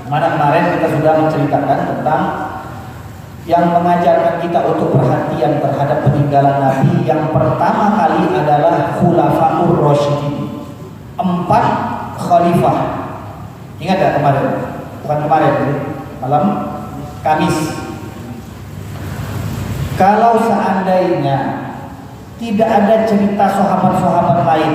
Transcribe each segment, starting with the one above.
Mana kemarin kita sudah menceritakan tentang yang mengajarkan kita untuk perhatian terhadap peninggalan Nabi. Yang pertama kali adalah Khulafaur Rasyidin, 4 khalifah. Ingat ya kemarin? Bukan kemarin, malam Kamis. Kalau seandainya tidak ada cerita sahabat-sahabat lain,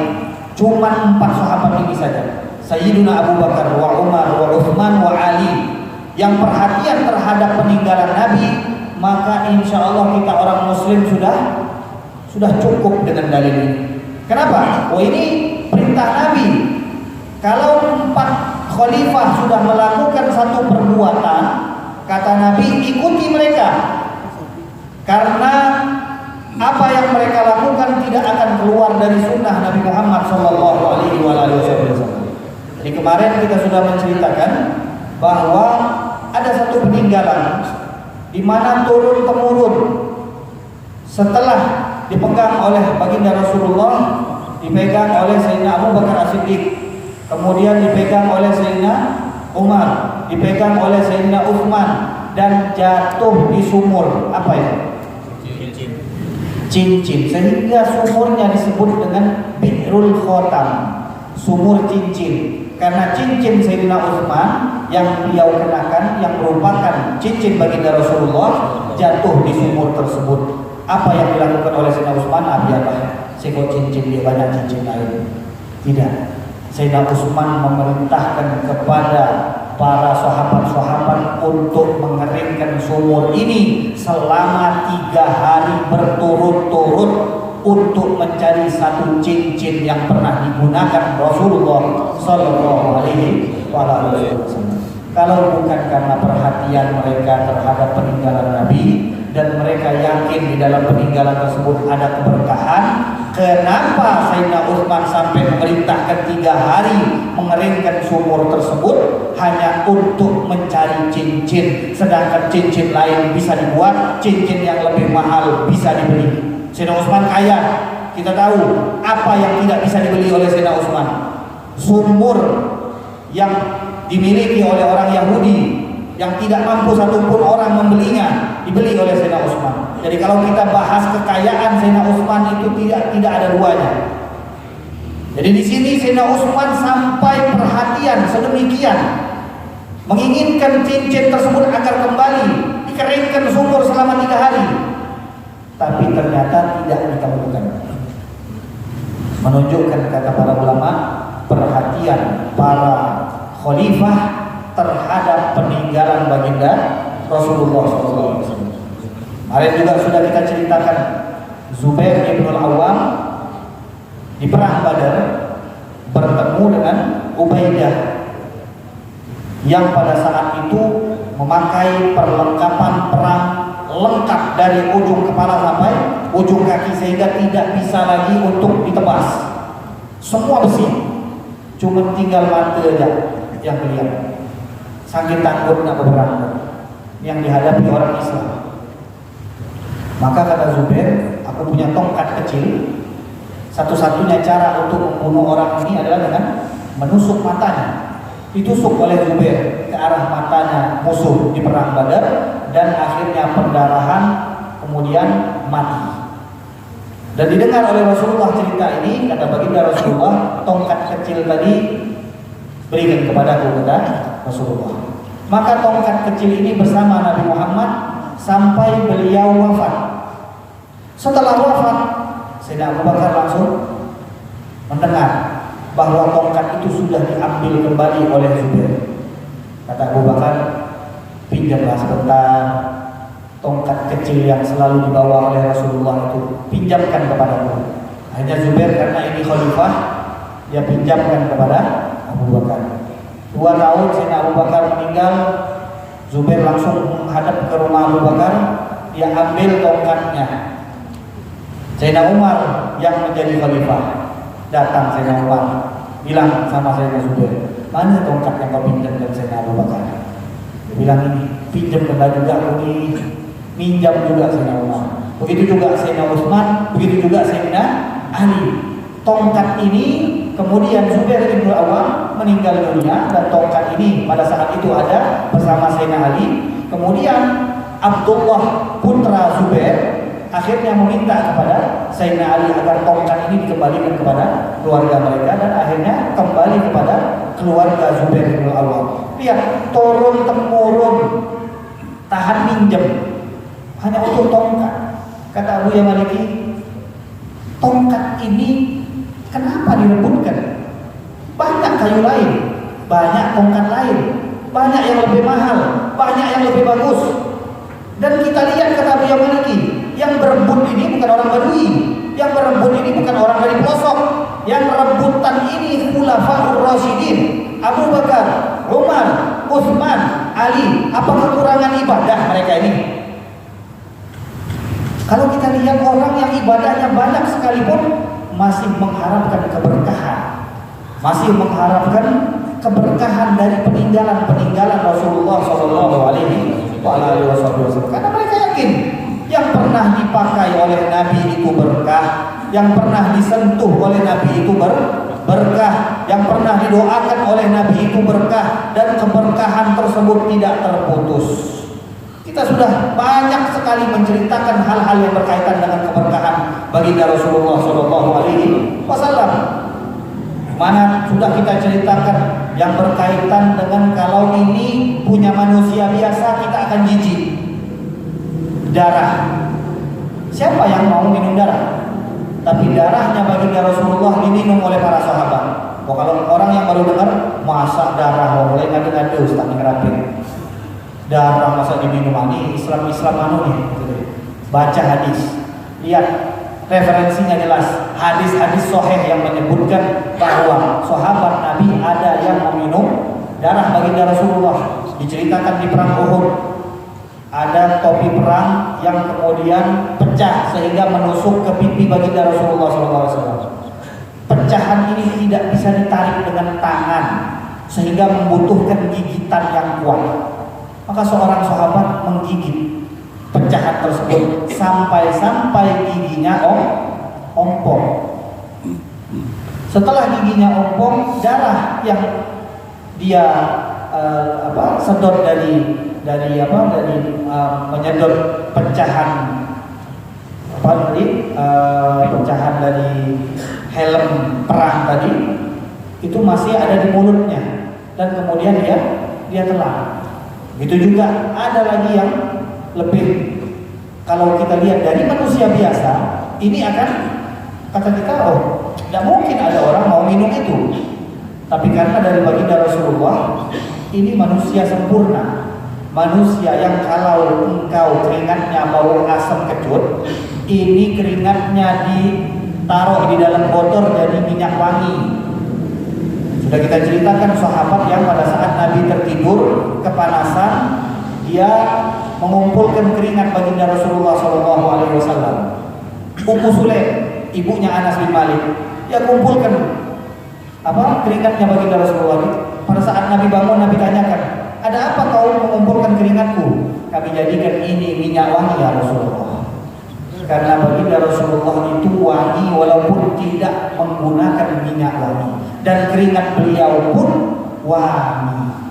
cuma 4 sahabat ini saja, Sayyiduna Abu Bakar, wa Umar, wa Uthman, wa Ali, yang perhatian terhadap peninggalan Nabi, maka insya Allah kita orang Muslim sudah cukup dengan dalil ini. Kenapa? Oh, ini perintah Nabi. Kalau 4 khalifah sudah melakukan satu perbuatan, kata Nabi, ikuti mereka, karena apa yang mereka lakukan tidak akan keluar dari sunnah Nabi Muhammad SAW. Jadi kemarin kita sudah menceritakan bahwa ada satu peninggalan di mana turun temurun setelah dipegang oleh baginda Rasulullah, dipegang oleh Sayyidina Abu Bakar As-Siddiq, kemudian dipegang oleh Sayyidina Umar, dipegang oleh Sayyidina Uthman, dan jatuh di sumur. Apa ya? Cincin. Sehingga sumurnya disebut dengan Bi'rul Khotam, sumur cincin. Karena cincin Sayyidina Uthman yang beliau kenakan, yang merupakan cincin baginda Rasulullah, jatuh di sumur tersebut. Apa yang dilakukan oleh Sayyidina Uthman? Biarlah sekot cincin, dia banyak cincin lain. Tidak. Sayyidina Uthman memerintahkan kepada para sahabat-sahabat untuk mengeringkan sumur ini selama 3 hari berturut-turut untuk mencari satu cincin yang pernah digunakan Rasulullah Sallallahu Alaihi Wasallam. Kalau bukan karena perhatian mereka terhadap peninggalan Nabi dan mereka yakin di dalam peninggalan tersebut ada keberkahan, kenapa Sayyidina Uthman sampai memerintahkan 3 hari mengeringkan sumur tersebut hanya untuk mencari cincin, sedangkan cincin lain bisa dibuat, cincin yang lebih mahal bisa dibeli. Sayyidina Uthman kaya, kita tahu. Apa yang tidak bisa dibeli oleh Sayyidina Uthman? Sumur yang dimiliki oleh orang Yahudi yang tidak mampu satupun orang membelinya, dibeli oleh Sayyidina Uthman. Jadi kalau kita bahas kekayaan Sayyidina Uthman itu tidak ada duanya. Jadi di sini Sayyidina Uthman sampai perhatian sedemikian, menginginkan cincin tersebut agar kembali dikeringkan sumur selama 3 hari. Tapi ternyata tidak dikabulkan. Menunjukkan, kata para ulama, perhatian para khalifah terhadap peninggalan baginda Rasulullah SAW. Kemarin juga sudah kita ceritakan Zubair bin Al-Awwam di perang Badar bertemu dengan Ubaidah yang pada saat itu memakai perlengkapan perang lengkap dari ujung kepala sampai ujung kaki, sehingga tidak bisa lagi untuk ditebas. Semua besi, cuma tinggal mata aja yang kelihatan. Saking takutnya berperang yang dihadapi orang Islam. Maka kata Zubair, aku punya tongkat kecil. Satu-satunya cara untuk membunuh orang ini adalah dengan menusuk matanya. Ditusuk oleh Zubair ke arah matanya musuh di perang Badar, dan akhirnya pendarahan, kemudian mati. Dan didengar oleh Rasulullah cerita ini, kata baginda Rasulullah, tongkat kecil tadi berikan kepadaku, kata Rasulullah. Maka tongkat kecil ini bersama Nabi Muhammad sampai beliau wafat. Setelah wafat, Sayyidina Abu Bakar langsung mendengar bahwa tongkat itu sudah diambil kembali oleh Zubair. Kata Abu Bakar, pinjamlah sebentar tongkat kecil yang selalu dibawa oleh Rasulullah itu, pinjamkan kepadaku. Hanya Zubair karena ini khalifah, dia pinjamkan kepada Abu Bakar. 2 tahun Sayyidina Abu Bakar meninggal, Zubair langsung menghadap ke rumah Abu Bakar, dia ambil tongkatnya. Sayyidina Umar yang menjadi khalifah datang, Sayyidina Umar bilang sama Sayyidina Zubair, mana tongkat yang kau pinjam dari Sayyidina Abu Bakar? Dia bilang, ini pinjam kena juga aku ini, minjam juga Sayyidina Umar. Begitu juga Sayyidina Uthman, begitu juga Sayyidina Ali. Tongkat ini kemudian Zubair bin Al-Awwam meninggal dunia dan tongkat ini pada saat itu ada bersama Sayyidina Ali. Kemudian Abdullah putra Zubair akhirnya meminta kepada Sayyidina Ali agar tongkat ini dikembalikan kepada keluarga mereka, dan akhirnya kembali kepada keluarga Zubair bin Al-Awwam. Lihat, turun temurun, tahan minjem hanya untuk tongkat. Kata Abu Yamaliki, tongkat ini kenapa direbutkan? Banyak kayu lain, banyak tongkat lain, banyak yang lebih mahal, banyak yang lebih bagus. Dan kita lihat, kata Abu Yamaliki, yang berebut ini bukan orang Badui, yang berebut ini bukan orang dari pelosok, yang rebutan ini Khulafaur Rasyidin, Abu Bakar, Umar, Utsman, Ali. Apa kekurangan ibadah mereka ini? Kalau kita lihat orang yang ibadahnya banyak sekalipun masih mengharapkan keberkahan, masih mengharapkan keberkahan dari peninggalan Rasulullah SAW. Karena mereka yakin yang pernah dipakai oleh Nabi itu berkah, yang pernah disentuh oleh Nabi itu berkah, yang pernah didoakan oleh Nabi itu berkah, dan keberkahan tersebut tidak terputus. Kita sudah banyak sekali menceritakan hal-hal yang berkaitan dengan keberkahan baginda Rasulullah SAW. Mana sudah kita ceritakan yang berkaitan dengan kalau ini punya manusia biasa kita akan jijik. Darah. Siapa yang mau minum darah? Tapi darahnya baginda Rasulullah diminum oleh para sahabat. Oh, kalau orang yang baru dengar masa darah, mulai ngadu-ngadu Ustaz ngerapin. Darah masa diminum, ini Islam anu nih. Baca hadis. Lihat referensinya jelas. Hadis-hadis sahih yang menyebutkan bahwa sahabat Nabi ada yang meminum darah baginda Rasulullah. Diceritakan di perang Uhud, ada topi perang yang kemudian pecah sehingga menusuk ke pipi baginda Rasulullah SAW. Pecahan ini tidak bisa ditarik dengan tangan sehingga membutuhkan gigitan yang kuat. Maka seorang sahabat menggigit pecahan tersebut sampai giginya ompong. Setelah giginya ompong, darah yang dia sedot dari menyedot pecahan pecahan dari helm perang tadi itu masih ada di mulutnya, dan kemudian dia telan. Itu juga ada lagi yang lebih, kalau kita lihat dari manusia biasa ini akan kata kita, oh tidak mungkin ada orang mau minum itu. Tapi karena dari baginda Rasulullah, ini manusia sempurna, manusia yang kalau engkau keringatnya bau asam kecut, ini keringatnya ditaruh di dalam botol jadi minyak wangi. Sudah kita ceritakan sahabat yang pada saat Nabi tertidur kepanasan, dia mengumpulkan keringat baginda Rasulullah SAW. Ummu Sulaim, ibunya Anas bin Malik, dia kumpulkan keringatnya baginda Rasulullah. Pada saat Nabi bangun, Nabi tanyakan, ada apa kau mengumpulkan keringatku? Kami jadikan ini minyak wangi ya Rasulullah. Karena baginda Rasulullah itu wangi walaupun tidak menggunakan minyak wangi, dan keringat beliau pun wangi.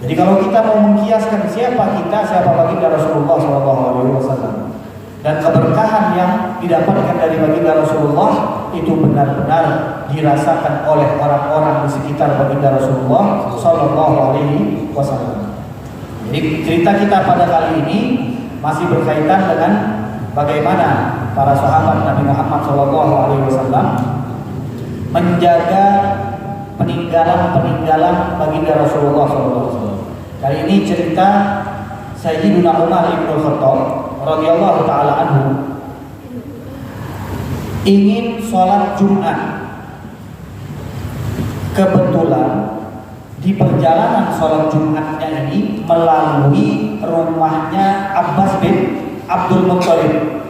Jadi kalau kita mau mengkiaskan siapa baginda Rasulullah SAW, dan keberkahan yang didapatkan dari baginda Rasulullah itu benar-benar dirasakan oleh orang-orang di sekitar baginda Rasulullah SAW. Jadi cerita kita pada kali ini masih berkaitan dengan bagaimana para sahabat Nabi Muhammad SAW menjaga peninggalan baginda Rasulullah SAW. Kali ini cerita Sayyidina Umar bin Khattab radhiyallahu taala anhu ingin sholat Jumat. Kebetulan di perjalanan sholat Jumatnya ini melalui rumahnya Abbas bin Abdul Muttalib.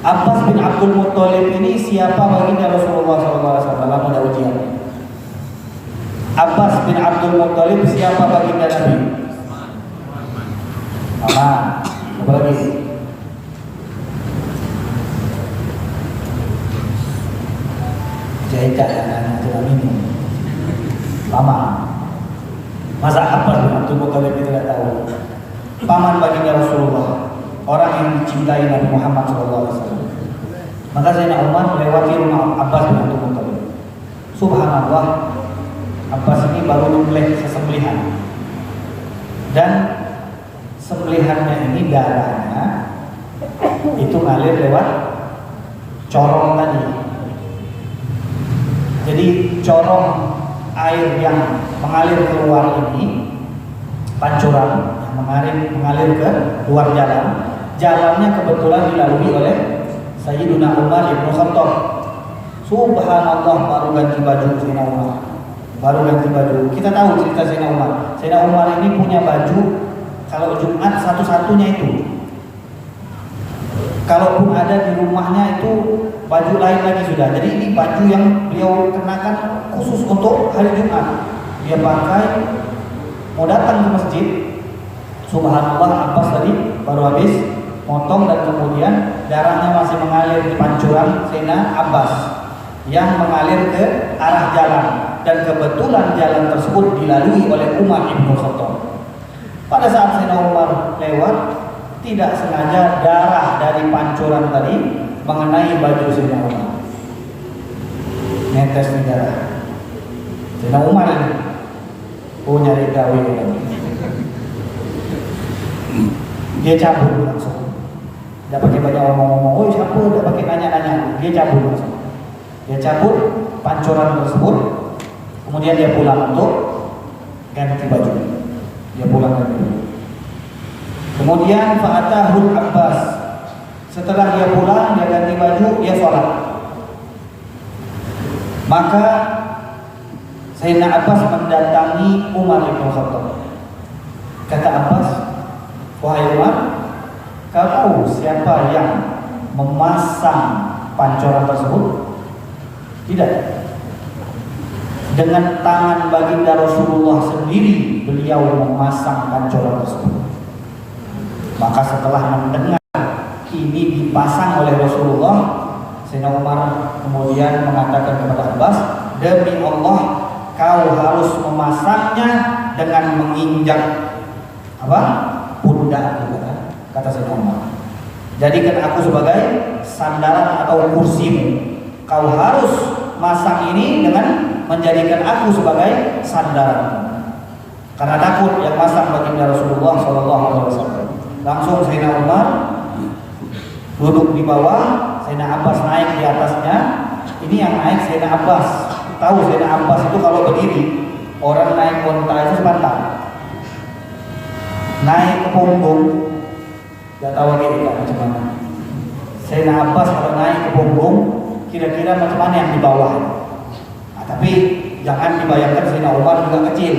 Abbas bin Abdul Muttalib ini siapa baginda Rasulullah SAW? Ada ujiannya. Abbas bin Abdul Muttalib siapa baginda Nabi? Aman. Apa lagi? Jahit anak-anak minum. paman. Masa Abbas bin Abdul Muthalib kita tidak tahu? Paman baginda Rasulullah, orang yang dicintai Nabi Muhammad SAW. Maka Sayyidina Umar melewati rumah Abbas bin Abdul Muthalib. Subhanallah, Abbas ini baru menyembelih sesembelihan, dan sembelihannya ini darahnya itu ngalir lewat corong tadi. Jadi corong air yang mengalir keluar ini, pancuran yang mengalir ke luar jalan, jalannya kebetulan dilalui oleh Sayyiduna Umar bin Khattab. Subhanallah, baru ganti baju Sayyidina Umar. Baru ganti baju. Kita tahu cerita Sayyidina Umar. Sayyidina Umar ini punya baju kalau Jumat satu-satunya itu. Kalaupun ada di rumahnya itu baju lain lagi sudah. Jadi ini baju yang beliau kenakan khusus untuk hari Jumat. Dia pakai mau datang ke masjid. Subhanallah, Abbas tadi baru habis motong dan kemudian darahnya masih mengalir di pancuran Sayyidina Abbas yang mengalir ke arah jalan, dan kebetulan jalan tersebut dilalui oleh Umar bin Khattab. Pada saat Sayyidina Umar lewat, tidak sengaja darah dari pancuran tadi mengenai baju Sayyidina Umar. Netes nih darah. Sayyidina Umar ini nyari gawe lagi. Dia cabut langsung. Tidak pakai banyak ngomong-ngomong. Oh siapa? Tidak pakai nanya-nanya. Dia cabut langsung. Dia cabut pancuran tersebut. Kemudian dia pulang untuk ganti baju. Dia pulang ganti baju. Kemudian fa'atahul Abbas. Setelah dia pulang, dia ganti baju, dia sholat. Maka Sayyidina Abbas mendatangi Umar bin Khattab. Kata Abbas, wahai Umar, kau tahu siapa yang memasang pancuran tersebut? Tidak. Dengan tangan baginda Rasulullah sendiri beliau memasang pancuran tersebut. Maka setelah mendengar ini dipasang oleh Rasulullah, Sayyidina Umar kemudian mengatakan kepada Abbas, demi Allah kau harus memasangnya dengan menginjak apa? Pundak, kata Sayyidina Umar. Jadikan aku sebagai sandaran atau kursimu. Kau harus masang ini dengan menjadikan aku sebagai sandaran. Karena takut yang masang baginda Rasulullah SAW. Langsung Sayyidina Umar duduk di bawah, Sayyidina Abbas naik di atasnya. Ini yang naik Sayyidina Abbas. Tahu Sayyidina Abbas itu kalau berdiri, orang naik onta itu sebentar. Naik ke punggung, gak tahu lagi macam mana. Sayyidina Abbas kalau naik ke punggung, kira-kira macam mana yang di bawah. Nah, tapi jangan dibayangkan Sayyidina Umar juga kecil.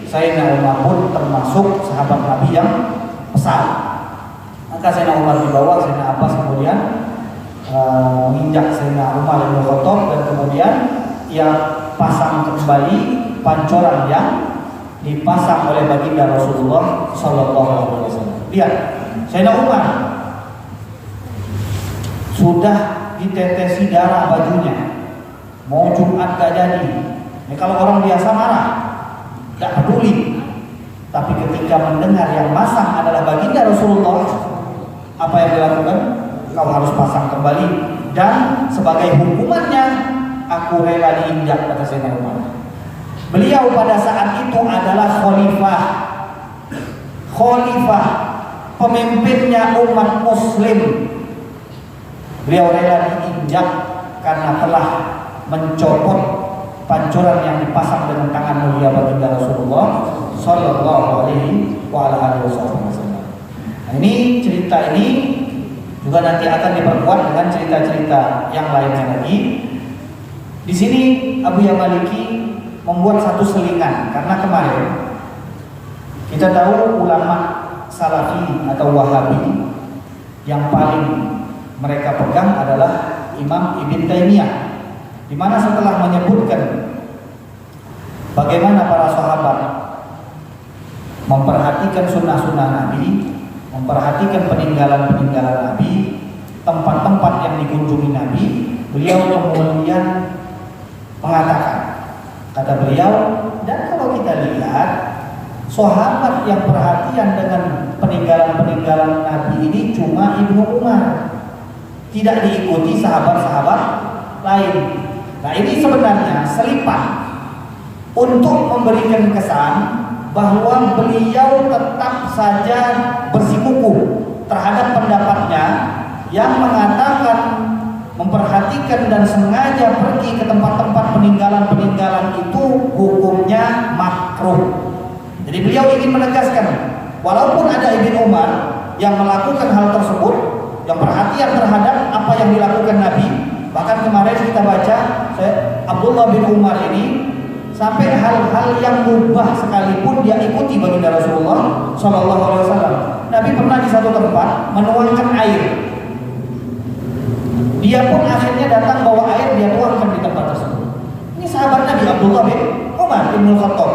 Sayyidina Umar pun termasuk sahabat Nabi yang besar. Maka Sayyidina Umar di bawah, Sayyidina Abbas kemudian menginjak Sayyidina Umar bin Khattab, dan kemudian ia pasang kembali pancoran yang dipasang oleh baginda Rasulullah SAW. Lihat, Sayyidina Umar sudah ditetesi darah bajunya, mau Jumat gak jadi. Ini kalau orang biasa marah, gak peduli. Tapi ketika mendengar yang masang adalah baginda Rasulullah, apa yang dilakukan? Kau harus pasang kembali, dan sebagai hukumannya aku rela diinjak, kata Sayyidina Umar. Beliau pada saat itu adalah khalifah, pemimpinnya umat muslim. Beliau rela diinjak karena telah mencopot pancuran yang dipasang dengan tangan mulia baginda Rasulullah Sallallahu Alaihi Wasallam. Nah, ini cerita ini juga nanti akan diperkuat dengan cerita-cerita yang lainnya lagi. Di sini Abu Yamaliki membuat satu selingan, karena kemarin kita tahu ulama Salafi atau Wahabi yang paling mereka pegang adalah Imam Ibn Taimiyah, di mana setelah menyebutkan bagaimana para sahabat memperhatikan sunnah-sunnah Nabi, memperhatikan peninggalan-peninggalan Nabi, tempat-tempat yang dikunjungi Nabi, beliau kemudian mengatakan, kata Kata beliau, dan kalau kita lihat sahabat yang perhatian dengan peninggalan-peninggalan Nabi ini cuma Ibnu Umar, tidak diikuti sahabat-sahabat lain. Nah, ini sebenarnya selipan untuk memberikan kesan bahwa beliau tetap saja bersikukuh terhadap pendapatnya yang mengatakan memperhatikan dan sengaja pergi ke tempat-tempat peninggalan-peninggalan itu hukumnya makruh. Jadi beliau ingin menegaskan, walaupun ada Ibnu Umar yang melakukan hal tersebut, yang perhatian terhadap apa yang dilakukan Nabi, bahkan kemarin kita baca Abdullah bin Umar ini sampai hal-hal yang mubah sekalipun dia ikuti baginda Rasulullah SAW. Nabi pernah di satu tempat menuangkan air. Dia pun akhirnya datang bawa air, dia tuangkan di tempat tersebut. Ini sahabat Nabi Abdullah bin Umar bin Khattab.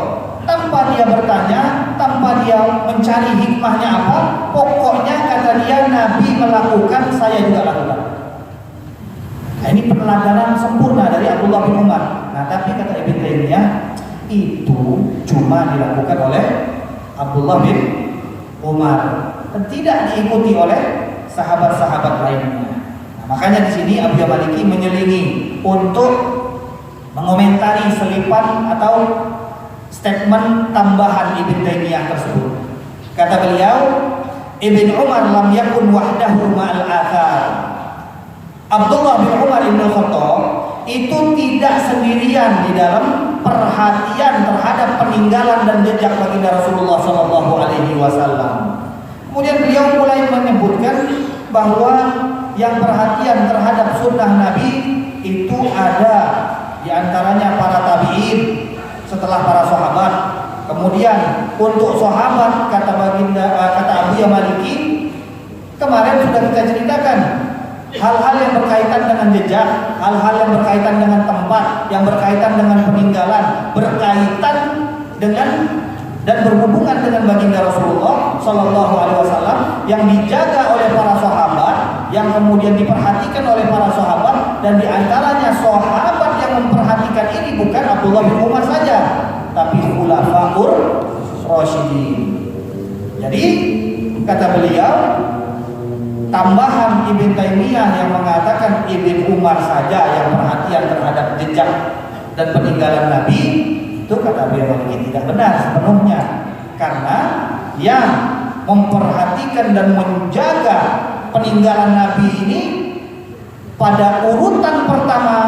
Tanpa dia bertanya, tanpa dia mencari hikmahnya apa, pokoknya kata dia Nabi melakukan, saya juga lakukan. Nah, ini peneladanan sempurna dari Abdullah bin Umar. Nah, tapi kata Ibnu Taimiyah itu cuma dilakukan oleh Abdullah bin Umar dan tidak diikuti oleh sahabat-sahabat lainnya. Makanya di sini Abu Maliki menyelingi untuk mengomentari selipan atau statement tambahan Ibnu Taimiyah tersebut. Kata beliau, Ibnu Umar lam yakun wahdahu ma'al athar. Abdullah bin Umar bin Khattab itu tidak sendirian di dalam perhatian terhadap peninggalan dan jejak baginda Rasulullah SAW. Kemudian beliau mulai menyebutkan bahwa yang perhatian terhadap sunnah Nabi itu ada di antaranya para tabi'in setelah para sahabat. Kemudian untuk sahabat kata Abu Maliki kemarin sudah kita ceritakan hal-hal yang berkaitan dengan jejak, hal-hal yang berkaitan dengan tempat, yang berkaitan dengan peninggalan, berkaitan dengan dan berhubungan dengan baginda Rasulullah SAW yang dijaga oleh para sahabat, yang kemudian diperhatikan oleh para sahabat, dan diantaranya sahabat yang memperhatikan ini bukan Abdullah bin Umar saja, tapi khulafaur rasyidin. Jadi kata beliau, tambahan Ibnu Taimiyah yang mengatakan Ibnu Umar saja yang perhatian terhadap jejak dan peninggalan Nabi, itu kata beliau ini tidak benar sepenuhnya, karena yang memperhatikan dan menjaga peninggalan Nabi ini pada urutan pertama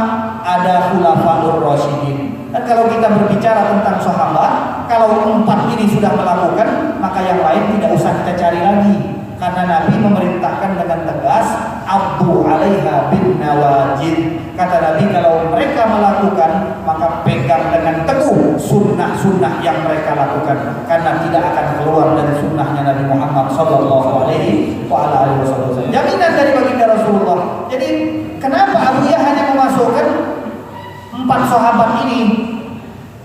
ada khulafaur rasyidin. Dan kalau kita berbicara tentang sahabat, kalau 4 ini sudah melakukan, maka yang lain tidak usah kita cari lagi. Karena Nabi memerintahkan dengan tegas, Abdu 'alaiha bin nawajid. Kata Nabi, kalau mereka melakukan, maka pegang dengan teguh sunnah-sunnah yang mereka lakukan, karena tidak akan keluar dari sunnahnya Nabi Muhammad sallallahu alaihi wasallam. Jaminan dari baginda Rasulullah. Jadi kenapa Abu hanya memasukkan 4 sahabat ini?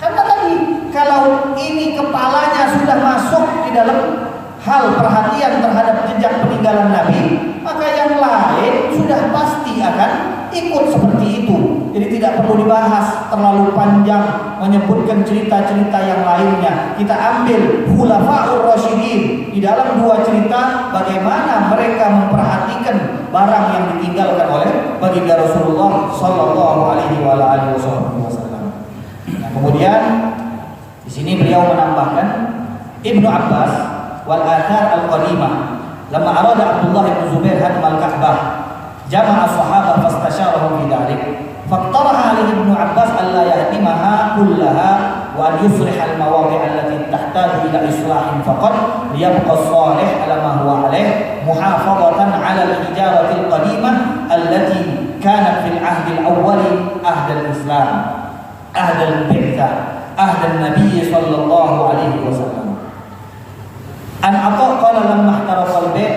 Karena tadi kalau ini kepalanya sudah masuk di dalam hal perhatian terhadap jejak peninggalan Nabi, maka yang lain sudah pasti akan ikut seperti itu. Jadi tidak perlu dibahas terlalu panjang menyebutkan cerita-cerita yang lainnya. Kita ambil khulafaur rasyidin, di dalam 2 cerita bagaimana mereka memperhatikan barang yang ditinggalkan oleh baginda Rasulullah sallallahu alaihi wasallam. Nah, kemudian di sini beliau menambahkan Ibnu Abbas wal athar al-qadimah lamma arada Abdullah bin Zubair hadm al-Ka'bah jama'a as-sahabah fastasharahum fi dhalik faqtaraha alaihi Ibnu Abbas alla yahdimaha kullaha wa an yusriha al-mawadi' allati tahtaju ila islahin faqat liyabqa as-salih ala ma huwa alaih muhafazatan ala al-hijarati al-qadimah allati kanat fil ahdi al-awwal ahd al-islam ahd al-bi'tsah ahd an-nabiy sallallahu alaihi wasallam. An Atha qala lamma ihtaraqa al-bay'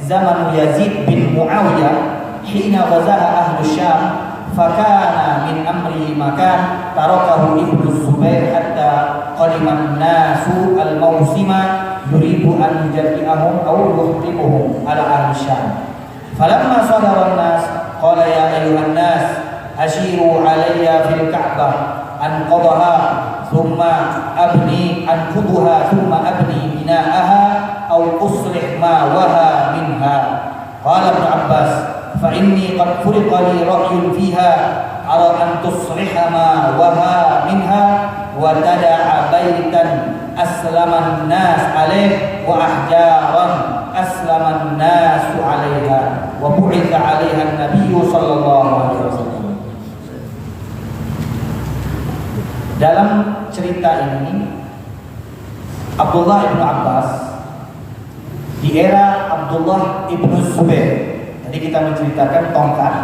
zaman Yazid bin Muawiyah hina ghazaha ahlu Syam fakana min amrihi makan tarakahu Ibnu Zubair hatta qadima an-nasu al-mawsima yuridu an yujadi'ahum aw yuhtimuhum ala ahli Syam falamma sadara an-nas qala ya ayyuhan nas ashiru alayya fil Ka'bah anqadhaha thumma abni bina'aha aw uslih ma waha minha. Qala Ibnu Abbas fa inni qad furiqa li ra'yun fiha ara an tusliha ma waha minha wa tada'a baitan aslaman nas alaih wa ahjaran aslaman nasu alaiha wa bu'itha alaiha an-nabiy sallallahu alaihi wasallam. Dalam cerita ini Abdullah ibnu Abbas di era Abdullah ibnu Zubair, tadi kita menceritakan tongkat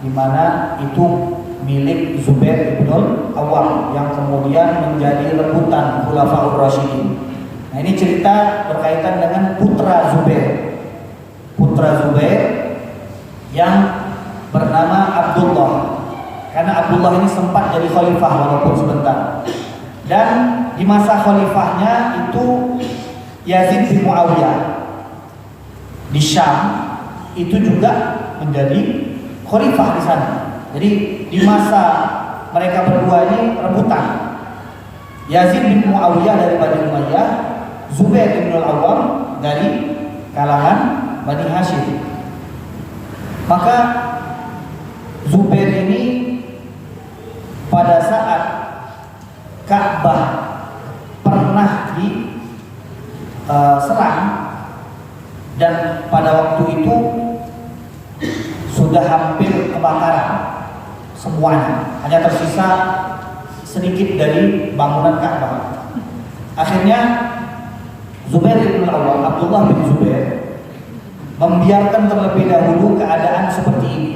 di mana itu milik Zubair ibnu Awwam yang kemudian menjadi rebutan Khulafaur Rasyidin. Nah, ini cerita berkaitan dengan putra Zubair yang bernama Abdullah, karena Abdullah ini sempat jadi khalifah walaupun sebentar. Dan di masa khalifahnya itu Yazid bin Muawiyah di Syam itu juga menjadi khalifah di sana. Jadi di masa mereka berdua ini rebutan. Yazid bin Muawiyah dari Bani Umayyah, Zubair bin Al-Awwam dari kalangan Bani Hashim. Maka Zubair ini pada saat Ka'bah pernah diserang dan pada waktu itu sudah hampir kebakaran semuanya, hanya tersisa sedikit dari bangunan Ka'bah. Akhirnya Zubair bin Al-Awwam, Abdullah bin Zubair, membiarkan terlebih dahulu keadaan seperti ini.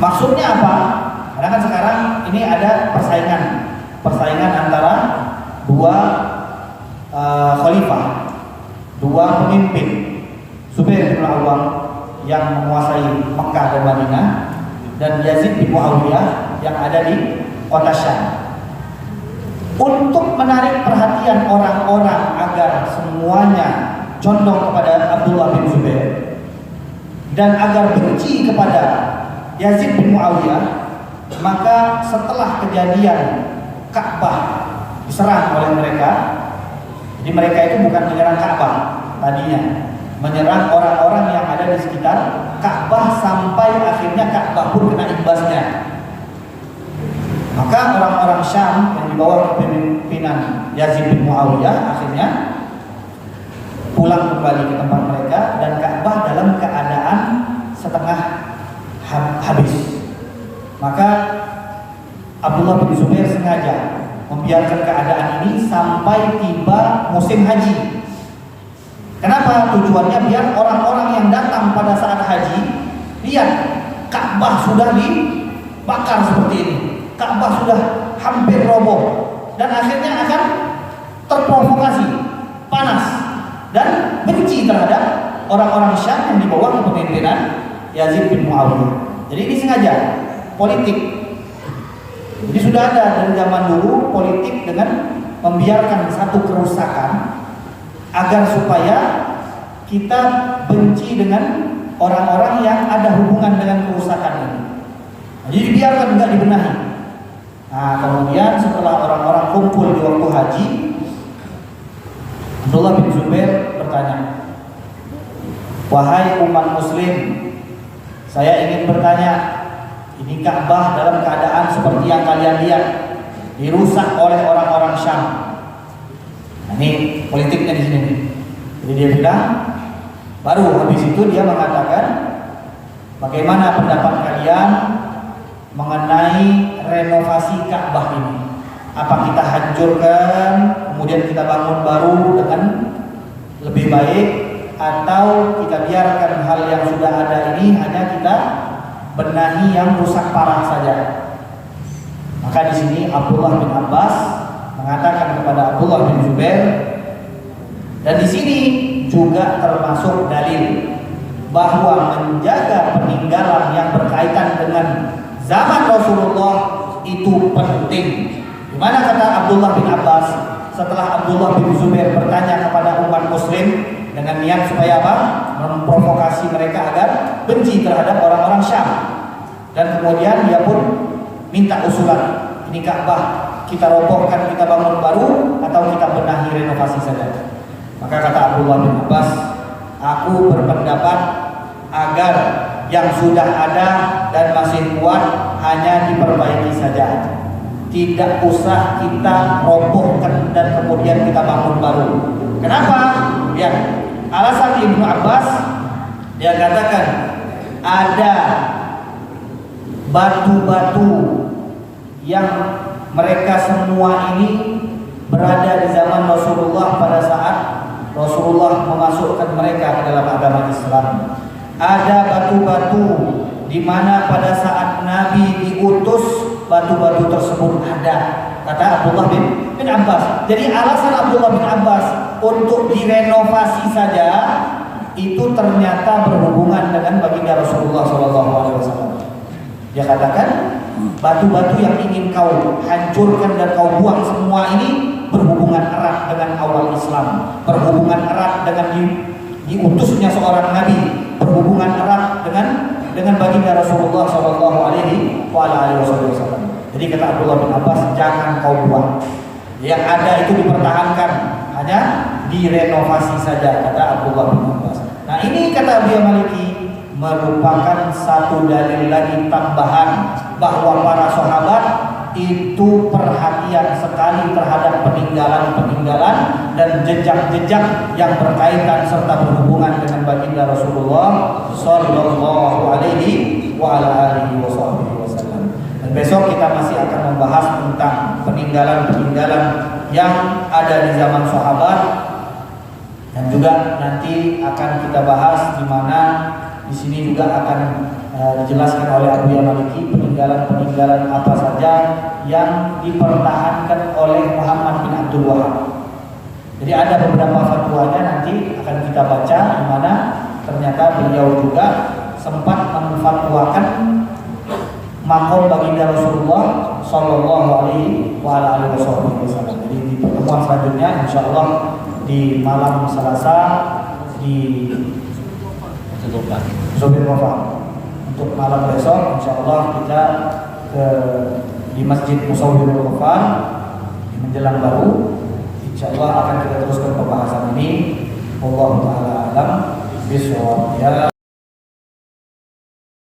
Maksudnya apa? Karena kan sekarang ini ada persaingan antara dua khalifah, dua pemimpin, Zubair bin Al-Awwam yang menguasai Mekah dan Madinah, dan Yazid bin Muawiyah yang ada di kota Syam. Untuk menarik perhatian orang-orang agar semuanya condong kepada Abdullah bin Zubair dan agar benci kepada Yazid bin Muawiyah, maka setelah kejadian Ka'bah diserang oleh mereka, jadi mereka itu bukan menyerang Ka'bah tadinya, menyerang orang-orang yang ada di sekitar Ka'bah sampai akhirnya Ka'bah pun kena imbasnya. Maka orang-orang Syam yang di bawah kepemimpinan Yazid bin Muawiyah akhirnya pulang kembali ke tempat mereka dan Ka'bah dalam keadaan setengah habis. Maka Abdullah bin Zubair sengaja membiarkan keadaan ini sampai tiba musim haji. Kenapa? Tujuannya biar orang-orang yang datang pada saat haji lihat Ka'bah sudah dibakar seperti ini, Ka'bah sudah hampir roboh, dan akhirnya akan terprovokasi, panas, dan benci terhadap orang-orang Syam yang di bawah kepemimpinan Yazid bin Muawiyah. Jadi ini sengaja politik. Jadi sudah ada dari zaman dulu politik dengan membiarkan satu kerusakan agar supaya kita benci dengan orang-orang yang ada hubungan dengan kerusakan ini. Jadi dibiarkan, enggak dibenahi. Nah, kemudian setelah orang-orang kumpul di waktu haji, Abdullah bin Zubair bertanya, "Wahai umat muslim, saya ingin bertanya, ini Ka'bah dalam keadaan seperti yang kalian lihat, dirusak oleh orang-orang Syam." Nah, ini politiknya di sini. Jadi dia bilang, baru habis itu dia mengatakan, bagaimana pendapat kalian mengenai renovasi Ka'bah ini? Apa kita hancurkan, kemudian kita bangun baru dengan lebih baik, atau kita biarkan hal yang sudah ada ini hanya kita benahi yang rusak parah saja? Maka di sini Abdullah bin Abbas mengatakan kepada Abdullah bin Zubair, dan di sini juga termasuk dalil bahwa menjaga peninggalan yang berkaitan dengan zaman Rasulullah itu penting. Di mana kata Abdullah bin Abbas setelah Abdullah bin Zubair bertanya kepada umat muslim dengan niat supaya apa? Memprovokasi mereka agar benci terhadap orang-orang Syam. Dan kemudian dia pun minta usulan, ini Ka'bah kita robohkan, kita bangun baru, atau kita benahi renovasi saja? Maka kata Abdullah bin Abbas, aku berpendapat agar yang sudah ada dan masih kuat hanya diperbaiki saja, tidak usah kita robohkan dan kemudian kita bangun baru. Kenapa? Ya, alasan Ibnu Abbas, dia katakan ada batu-batu yang mereka semua ini berada di zaman Rasulullah pada saat Rasulullah memasukkan mereka ke dalam agama Islam. Ada batu-batu di mana pada saat Nabi diutus batu-batu tersebut ada, kata Abdullah bin Abbas. Jadi alasan Abdullah bin Abbas untuk direnovasi saja itu ternyata berhubungan dengan baginda Rasulullah SAW. Dia katakan batu-batu yang ingin kau hancurkan dan kau buang semua ini berhubungan erat dengan awal Islam, berhubungan erat dengan diutusnya seorang nabi, berhubungan erat dengan baginda Rasulullah SAW. Jadi kata Abdullah bin Abbas, jangan kau buang, yang ada itu dipertahankan, hanya direnovasi saja, kata Abdullah bin Abbas. Nah ini kata Abu Maliki merupakan satu dalil lagi tambahan bahwa para sahabat itu perhatian sekali terhadap peninggalan-peninggalan dan jejak-jejak yang berkaitan serta berhubungan dengan baginda Rasulullah Sallallahu Alaihi Wasallam. Dan besok kita masih akan membahas tentang peninggalan-peninggalan yang ada di zaman sahabat, dan juga nanti akan kita bahas di mana di sini juga akan dijelaskan oleh Abu Maliki peninggalan-peninggalan apa saja yang dipertahankan oleh Muhammad bin Abdul Wahab. Jadi ada beberapa fatwanya nanti akan kita baca, di mana ternyata beliau juga sempat memfatwakan makom baginda Rasulullah Sallallahu Alaihi Wasallam. Jadi di pertemuan selanjutnya, insya Allah di malam Selasa di Zobir Wafa. Untuk malam besok, insya Allah kita di Masjid Musawwirul Wafa di menjelang baru. Insya Allah akan kita teruskan pembahasan ini. Wallahu ta'ala alam bishawab. Ya.